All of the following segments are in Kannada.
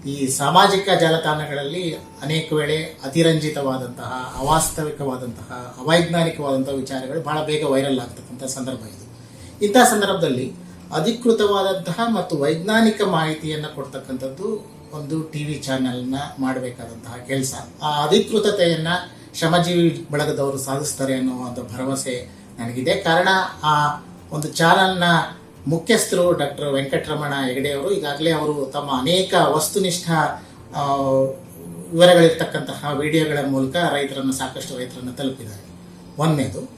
ಈ ಸಾಮಾಜಿಕ ಜಾಲತಾಣಗಳಲ್ಲಿ ಅನೇಕ ವೇಳೆ ಅತಿರಂಜಿತವಾದಂತಹ, ಅವಾಸ್ತವಿಕವಾದಂತಹ, ಅವೈಜ್ಞಾನಿಕವಾದಂತಹ ವಿಚಾರಗಳು ಬಹಳ ಬೇಗ ವೈರಲ್ ಆಗ್ತಕ್ಕಂಥ ಸಂದರ್ಭ ಇದು. ಇಂತಹ ಸಂದರ್ಭದಲ್ಲಿ ಅಧಿಕೃತವಾದಂತಹ ಮತ್ತು ವೈಜ್ಞಾನಿಕ ಮಾಹಿತಿಯನ್ನು ಕೊಡ್ತಕ್ಕಂಥದ್ದು ಒಂದು ಟಿವಿ ಚಾನೆಲ್ನ ಮಾಡಬೇಕಾದಂತಹ ಕೆಲಸ. ಆ ಅಧಿಕೃತತೆಯನ್ನ ಶ್ರಮಜೀವಿ ಬಳಗದವರು ಸಾಧಿಸ್ತಾರೆ ಅನ್ನುವಂಥ ಭರವಸೆ ನನಗಿದೆ. ಕಾರಣ ಆ ಒಂದು ಚಾನೆಲ್ನ ಮುಖ್ಯಸ್ಥರು ಡಾಕ್ಟರ್ ವೆಂಕಟರಮಣ ಹೆಗಡೆ ಅವರು ಈಗಾಗಲೇ ಅವರು ತಮ್ಮ ಅನೇಕ ವಸ್ತುನಿಷ್ಠ ವಿವರಗಳಿರ್ತಕ್ಕಂತಹ ವಿಡಿಯೋಗಳ ಮೂಲಕ ಸಾಕಷ್ಟು ರೈತರನ್ನು ತಲುಪಿದ್ದಾರೆ. ಒಂದನೇದು.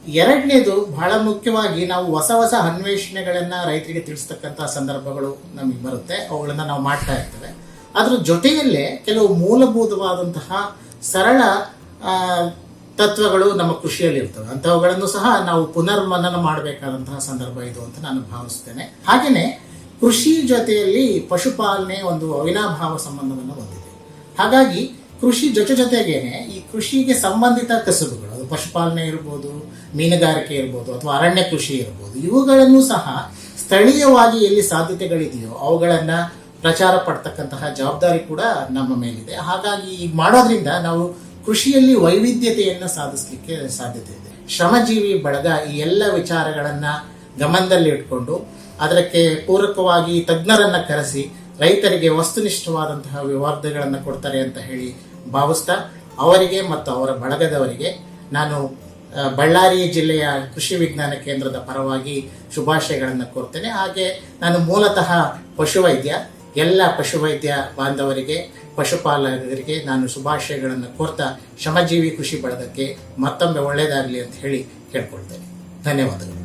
ಎರಡನೇದು, ಬಹಳ ಮುಖ್ಯವಾಗಿ ನಾವು ಹೊಸ ಹೊಸ ಅನ್ವೇಷಣೆಗಳನ್ನ ರೈತರಿಗೆ ತಿಳಿಸ್ತಕ್ಕಂತಹ ಸಂದರ್ಭಗಳು ನಮಗೆ ಬರುತ್ತೆ. ಅವುಗಳನ್ನ ನಾವು ಮಾಡ್ತಾ ಇರ್ತೇವೆ. ಅದ್ರ ಜೊತೆಯಲ್ಲೇ ಕೆಲವು ಮೂಲಭೂತವಾದಂತಹ ಸರಳ ತತ್ವಗಳು ನಮ್ಮ ಕೃಷಿಯಲ್ಲಿ ಇರ್ತವೆ. ಅಂತಹವುಗಳನ್ನು ಸಹ ನಾವು ಪುನರ್ಮನನ ಮಾಡಬೇಕಾದಂತಹ ಸಂದರ್ಭ ಇದು ಅಂತ ನಾನು ಭಾವಿಸ್ತೇನೆ. ಹಾಗೆಯೇ ಕೃಷಿ ಜೊತೆಯಲ್ಲಿ ಪಶುಪಾಲನೆ ಒಂದು ಅವಿನಾಭಾವ ಸಂಬಂಧವನ್ನು ಹೊಂದಿದೆ. ಹಾಗಾಗಿ ಕೃಷಿ ಜೊತೆಗೇನೆ ಈ ಕೃಷಿಗೆ ಸಂಬಂಧಿತ ಕಸುಬುಗಳು, ಅದು ಪಶುಪಾಲನೆ ಇರ್ಬೋದು, ಮೀನುಗಾರಿಕೆ ಇರ್ಬೋದು, ಅಥವಾ ಅರಣ್ಯ ಕೃಷಿ ಇರ್ಬೋದು, ಇವುಗಳನ್ನು ಸಹ ಸ್ಥಳೀಯವಾಗಿ ಎಲ್ಲಿ ಸಾಧ್ಯತೆಗಳಿದೆಯೋ ಅವುಗಳನ್ನ ಪ್ರಚಾರ ಪಡ್ತಕ್ಕಂತಹ ಜವಾಬ್ದಾರಿ ಕೂಡ ನಮ್ಮ ಮೇಲಿದೆ. ಹಾಗಾಗಿ ಈಗ ಮಾಡೋದ್ರಿಂದ ನಾವು ಕೃಷಿಯಲ್ಲಿ ವೈವಿಧ್ಯತೆಯನ್ನು ಸಾಧಿಸಲಿಕ್ಕೆ ಸಾಧ್ಯತೆ ಇದೆ. ಶ್ರಮಜೀವಿ ಬಳಗ ಈ ಎಲ್ಲ ವಿಚಾರಗಳನ್ನ ಗಮನದಲ್ಲಿ ಇಟ್ಕೊಂಡು ಅದಕ್ಕೆ ಪೂರಕವಾಗಿ ತಜ್ಞರನ್ನ ಕರೆಸಿ ರೈತರಿಗೆ ವಸ್ತುನಿಷ್ಠವಾದಂತಹ ವಿವರಗಳನ್ನು ಕೊಡ್ತಾರೆ ಅಂತ ಹೇಳಿ ಭಾವಿಸ್ತಾ, ಅವರಿಗೆ ಮತ್ತು ಅವರ ಬಳಗದವರಿಗೆ ನಾನು ಬಳ್ಳಾರಿ ಜಿಲ್ಲೆಯ ಕೃಷಿ ವಿಜ್ಞಾನ ಕೇಂದ್ರದ ಪರವಾಗಿ ಶುಭಾಶಯಗಳನ್ನು ಕೋರ್ತೇನೆ. ಹಾಗೆ ನಾನು ಮೂಲತಃ ಪಶುವೈದ್ಯ. ಎಲ್ಲ ಪಶುವೈದ್ಯ ಬಾಂಧವರಿಗೆ, ಪಶುಪಾಲಕರಿಗೆ ನಾನು ಶುಭಾಶಯಗಳನ್ನು ಕೋರ್ತಾ ಶ್ರಮಜೀವಿ ಕೃಷಿ ಬಳಗಕ್ಕೆ ಮತ್ತೊಮ್ಮೆ ಒಳ್ಳೆಯದಾಗಲಿ ಅಂತ ಹೇಳಿ ಕೇಳ್ಕೊಳ್ತೇನೆ. ಧನ್ಯವಾದಗಳು.